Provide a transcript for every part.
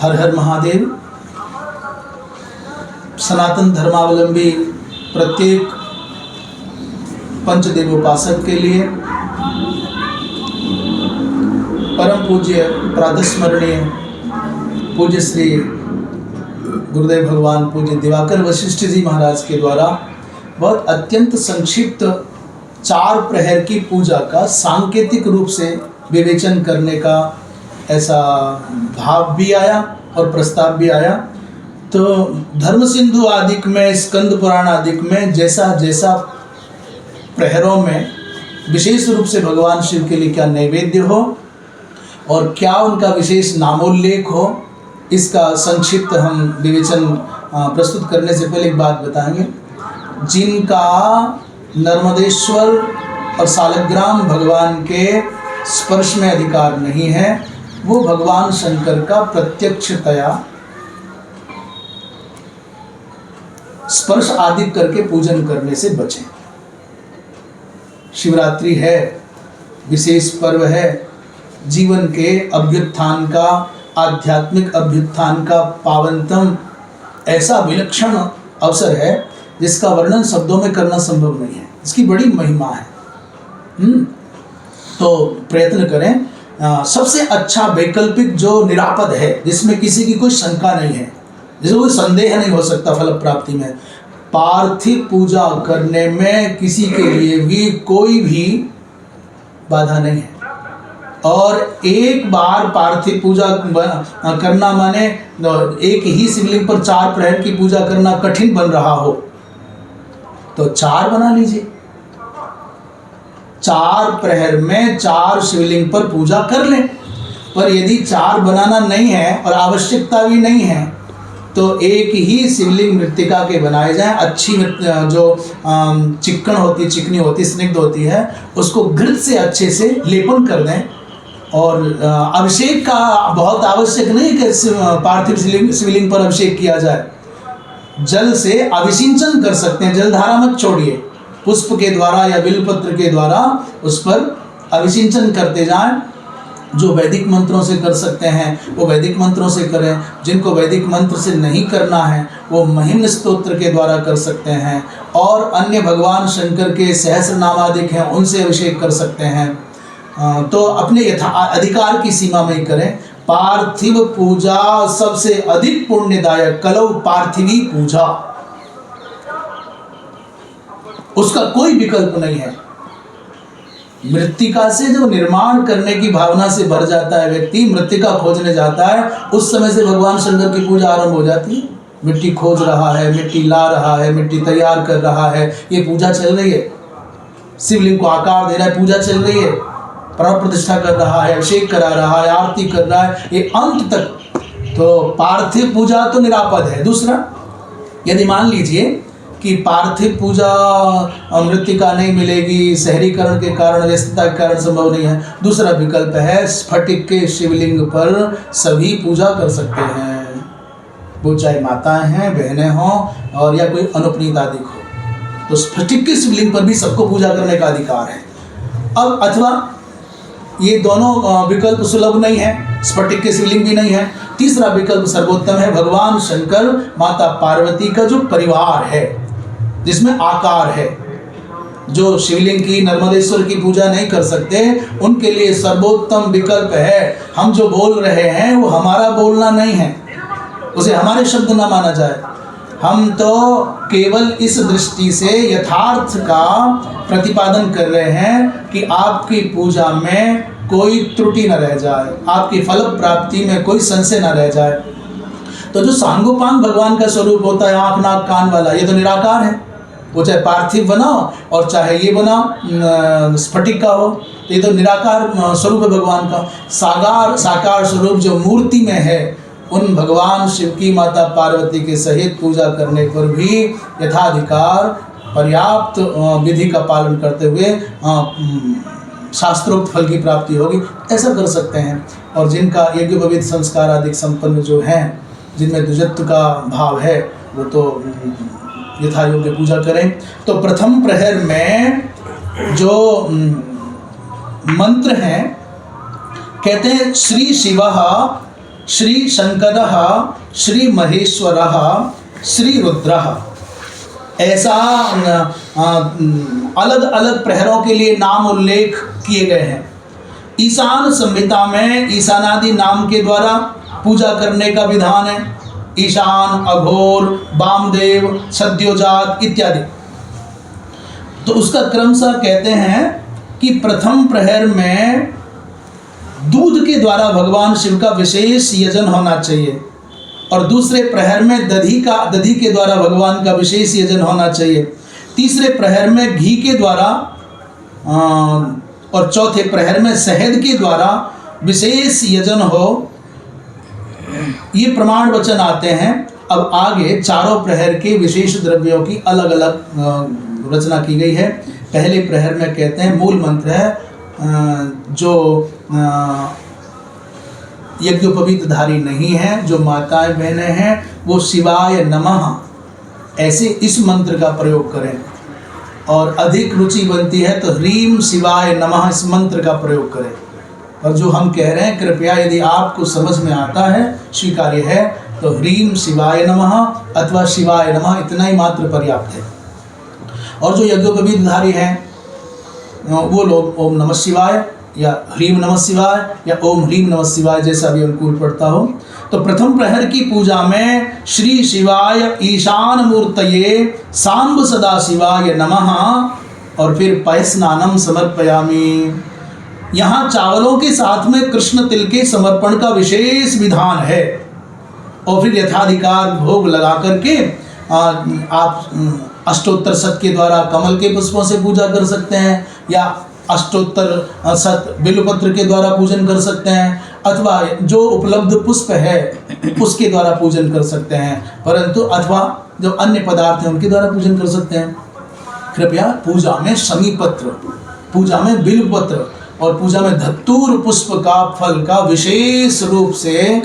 हर हर महादेव। सनातन धर्मावलंबी प्रत्येक पंचदेवोपासक के लिए परम पूज्य प्रातस्मरणीय पूज्य श्री गुरुदेव भगवान पूज्य दिवाकर वशिष्ठ जी महाराज के द्वारा बहुत अत्यंत संक्षिप्त 4 प्रहर की पूजा का सांकेतिक रूप से विवेचन करने का ऐसा भाव भी आया और प्रस्ताव भी आया। तो धर्म सिंधु आदिक में, स्कंद पुराण आदिक में जैसा जैसा प्रहरों में विशेष रूप से भगवान शिव के लिए क्या नैवेद्य हो और क्या उनका विशेष नामोल्लेख हो, इसका संक्षिप्त हम विवेचन प्रस्तुत करने से पहले एक बात बताएंगे। जिनका नर्मदेश्वर और सालग्राम भगवान के स्पर्श में अधिकार नहीं है, वो भगवान शंकर का प्रत्यक्षतया स्पर्श आदि करके पूजन करने से बचें। शिवरात्रि है, विशेष पर्व है, जीवन के अभ्युत्थान का, आध्यात्मिक अभ्युत्थान का पावनतम ऐसा विलक्षण अवसर है जिसका वर्णन शब्दों में करना संभव नहीं है। इसकी बड़ी महिमा है। तो प्रयत्न करें। सबसे अच्छा वैकल्पिक जो निरापद है, जिसमें किसी की कोई शंका नहीं है, जिसमें कोई संदेह नहीं हो सकता फल प्राप्ति में, पार्थिव पूजा करने में किसी के लिए भी कोई भी बाधा नहीं है। और एक बार पार्थिव पूजा करना माने एक ही शिवलिंग पर 4 प्रहर की पूजा करना कठिन बन रहा हो तो 4 बना लीजिए। 4 प्रहर में 4 शिवलिंग पर पूजा कर लें। पर यदि 4 बनाना नहीं है और आवश्यकता भी नहीं है तो एक ही शिवलिंग मृत्तिका के बनाए जाएं। अच्छी जो चिकन होती, चिकनी होती, स्निग्ध होती है, उसको घृत से अच्छे से लेपन कर दें। और अभिषेक का बहुत आवश्यक नहीं कि पार्थिव शिवलिंग पर अभिषेक किया जाए। जल से अभिसिंचन कर सकते हैं, जलधारा मत छोड़िए। पुष्प के द्वारा या बिल्वपत्र के द्वारा उस पर अभिसिंचन करते जाएं। जो वैदिक मंत्रों से कर सकते हैं वो वैदिक मंत्रों से करें। जिनको वैदिक मंत्र से नहीं करना है वो महिम्न स्तोत्र के द्वारा कर सकते हैं। और अन्य भगवान शंकर के सहस्र नामादिक हैं, उनसे अभिषेक कर सकते हैं। तो अपने अधिकार की सीमा में ही करें। पार्थिव पूजा सबसे अधिक पुण्यदायक, कलौ पार्थिवी पूजा, उसका कोई विकल्प नहीं है। मृत्तिका से जब निर्माण करने की भावना से भर जाता है व्यक्ति, मृत्तिका खोजने जाता है, उस समय से भगवान शंकर की पूजा आरंभ हो जाती है। मिट्टी खोज रहा है, मिट्टी ला रहा है, मिट्टी तैयार कर रहा है, ये पूजा चल रही है। शिवलिंग को आकार दे रहा है, पूजा चल रही है। प्राण प्रतिष्ठा कर रहा है, अभिषेक करा रहा है, आरती कर रहा है, ये अंत तक। तो पार्थिव पूजा तो निरापद है। दूसरा, यदि मान लीजिए कि पार्थिव पूजा मृत्तिका नहीं मिलेगी, शहरीकरण के कारण, व्यस्तता के कारण संभव नहीं है, दूसरा विकल्प है स्फटिक के शिवलिंग पर सभी पूजा कर सकते हैं। वो चाहे माताएं हैं, बहनें हों और या कोई अनुपनीत आदि हो, तो स्फटिक के शिवलिंग पर भी सबको पूजा करने का अधिकार है। अब अथवा ये दोनों विकल्प सुलभ नहीं है, स्फटिक के शिवलिंग भी नहीं है। तीसरा विकल्प सर्वोत्तम है, भगवान शंकर माता पार्वती का जो परिवार है, जिसमें आकार है। जो शिवलिंग की, नर्मदेश्वर की पूजा नहीं कर सकते, उनके लिए सर्वोत्तम विकल्प है, हम जो बोल रहे हैं वो हमारा बोलना नहीं है, उसे हमारे शब्द ना माना जाए। हम तो केवल इस दृष्टि से यथार्थ का प्रतिपादन कर रहे हैं कि आपकी पूजा में कोई त्रुटि न रह जाए, आपकी फल प्राप्ति में कोई संशय न रह जाए। तो जो सांगोपांग भगवान का स्वरूप होता है, आँख नाक कान वाला, ये तो निराकार है। वो चाहे पार्थिव बनाओ और चाहे ये बनाओ स्फटिक का हो, ये तो निराकार स्वरूप है भगवान का। साकार स्वरूप जो मूर्ति में है, उन भगवान शिव की माता पार्वती के सहित पूजा करने पर भी यथाधिकार पर्याप्त विधि का पालन करते हुए शास्त्रोक्त फल की प्राप्ति होगी, ऐसा कर सकते हैं। और जिनका यज्ञोपवीत संस्कार आदि संपन्न जो हैं, जिनमें द्विजत्व का भाव है, वो तो यथा योग्य पूजा करें। तो प्रथम प्रहर में जो मंत्र हैं, कहते हैं श्री शिवः श्री शंकरः, श्री महेश्वरः, श्री रुद्रः, ऐसा अलग अलग प्रहरों के लिए नाम उल्लेख किए गए हैं। ईशान संहिता में ईशानादि नाम के द्वारा पूजा करने का विधान है। ईशान, अघोर, वामदेव, सद्योजात इत्यादि। तो उसका क्रमशः कहते हैं कि प्रथम प्रहर में दूध के द्वारा भगवान शिव का विशेष यजन होना चाहिए और दूसरे प्रहर में दधी के द्वारा भगवान का विशेष यजन होना चाहिए। तीसरे प्रहर में घी के द्वारा और चौथे प्रहर में शहद के द्वारा विशेष यजन हो, ये प्रमाण वचन आते हैं। अब आगे चारों प्रहर के विशेष द्रव्यों की अलग अलग रचना की गई है। पहले प्रहर में कहते हैं मूल मंत्र है जो यज्ञोपवीतधारी नहीं है, जो माताएं बहनें हैं, वो शिवाय नमः ऐसे इस मंत्र का प्रयोग करें और अधिक रुचि बनती है तो ह्रीम शिवाय नमः इस मंत्र का प्रयोग करें। और जो हम कह रहे हैं कृपया यदि आपको समझ में आता है, स्वीकार्य है, तो ह्रीम शिवाय नमः अथवा शिवाय नमः इतना ही मात्र पर्याप्त है। और जो यज्ञोपवीतधारी हैं वो लोग ओम नमः शिवाय या ह्रीम नमः शिवाय या ओम ह्रीम नमः शिवाय जैसा भी अनुकूल पड़ता हो। तो प्रथम प्रहर की पूजा में श्री शिवाय ईशान मूर्तये सांब सदा शिवाय नमः और फिर पयस्नानम समर्पयामि। यहाँ चावलों के साथ में कृष्ण तिल के समर्पण का विशेष विधान है और फिर यथाधिकार भोग लगा करके आप अष्टोत्तर शत के द्वारा कमल के पुष्पों से पूजा कर सकते हैं या अष्टोत्तर शत बिल्वपत्र के द्वारा पूजन कर सकते हैं अथवा जो उपलब्ध पुष्प है उसके द्वारा पूजन कर सकते हैं, परंतु अथवा जो अन्य पदार्थ हैं उनके द्वारा पूजन कर सकते हैं। कृपया पूजा में शमीपत्र, पूजा में बिल्वपत्र और पूजा में धतूर पुष्प का फल का विशेष रूप से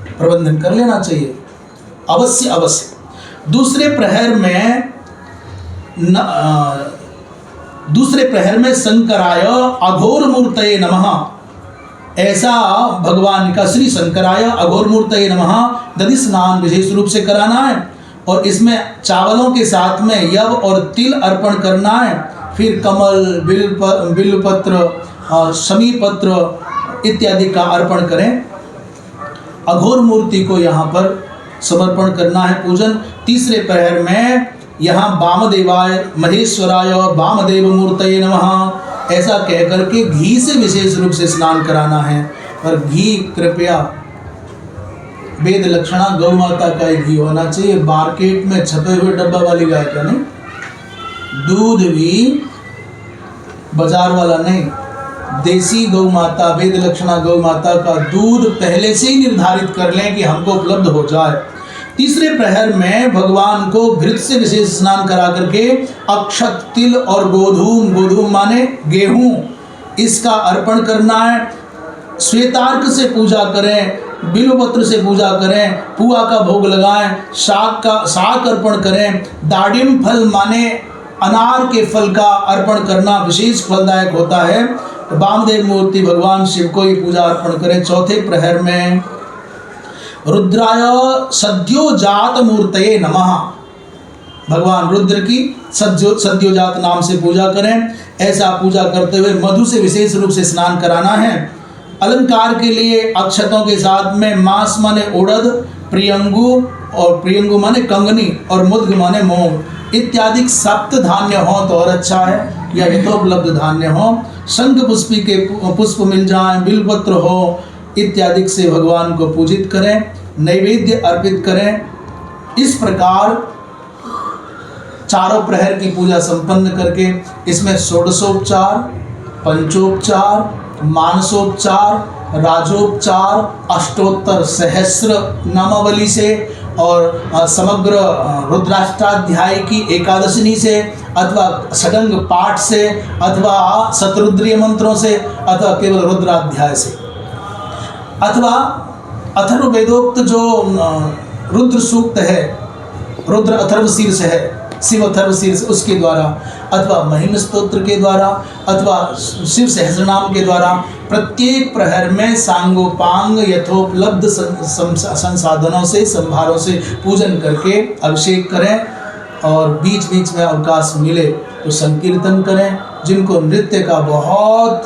प्रबंधन कर लेना चाहिए, अवश्य अवश्य। दूसरे प्रहर में शंकराय अघोर मूर्तये नमः ऐसा भगवान का श्री शंकराय अघोर मूर्तये नमः दधि स्नान विशेष रूप से कराना है और इसमें चावलों के साथ में यव और तिल अर्पण करना है। फिर कमल, बिल्वपत्र और शमीपत्र इत्यादि का अर्पण करें। अघोर मूर्ति को यहाँ पर समर्पण करना है पूजन। तीसरे प्रहर में यहाँ वामदेवाय महेश्वराय वामदेव मूर्तये नमः ऐसा कह करके घी से विशेष रूप से स्नान कराना है। और घी कृपया वेद लक्षणा गौ माता का ही घी होना चाहिए, मार्केट में छपे हुए डब्बा वाली गाय का नहीं। दूध भी बाजार वाला नहीं, देसी गौ माता वेद लक्षणा गौ माता का दूध पहले से ही निर्धारित कर लें कि हमको उपलब्ध हो जाए। तीसरे प्रहर में भगवान को घृत से विशेष स्नान करा करके अक्षत, तिल और गोधूम माने गेहूं, इसका अर्पण करना है। श्वेतार्क से पूजा करें, बिल्वपत्र से पूजा करें, पुआ का भोग लगाएं, शाक अर्पण करें। दाडिम फल माने अनार के फल का अर्पण करना विशेष फलदायक होता है। वामदेव मूर्ति भगवान शिव को ये पूजा अर्पण करें। चौथे प्रहर में रुद्राय सद्योजात मूर्तये नमः भगवान रुद्र की सद्योजात नाम से पूजा करें। ऐसा पूजा करते हुए मधु से विशेष रूप से स्नान कराना है। अलंकार के लिए अक्षतों के साथ में मांस माने उड़द, प्रियंगु माने कंगनी और मुद्ग माने मूंग इत्यादि सप्त धान्य हो तो और अच्छा है, या यथोपलब्ध धान्य हो। शंख पुष्पी के पुष्प मिल जाएं, बिल्वपत्र हो इत्यादि से भगवान को पूजित करें, नैवेद्य अर्पित करें। इस प्रकार चारों प्रहर की पूजा संपन्न करके इसमें षोडशोपचार, पंचोपचार, मानसोपचार, राजोपचार, अष्टोत्तर सहस्र नामावली से और समग्र रुद्राष्टाध्याय की एकादशनी से अथवा षडंग पाठ से अथवा शतरुद्रीय मंत्रों से अथवा केवल रुद्राध्याय से अथवा अथर्ववेदोक्त जो रुद्र सूक्त है, रुद्र अथर्व शीर्ष है, शिव अथर्व शीर्ष उसके द्वारा, अथवा महिम स्तोत्र के द्वारा, अथवा शिव सहस्रनाम के द्वारा प्रत्येक प्रहर में सांगोपांग यथोपलब्ध संसाधनों से, संभारों से पूजन करके अभिषेक करें। और बीच बीच में अवकाश मिले तो संकीर्तन करें। जिनको नृत्य का बहुत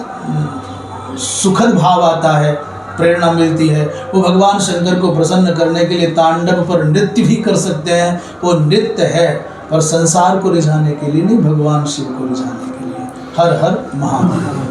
सुखद भाव आता है, प्रेरणा मिलती है, वो भगवान शंकर को प्रसन्न करने के लिए तांडव पर नृत्य भी कर सकते हैं। वो नृत्य है पर संसार को रिझाने के लिए नहीं, भगवान शिव को रिझाने के लिए। हर हर महादेव।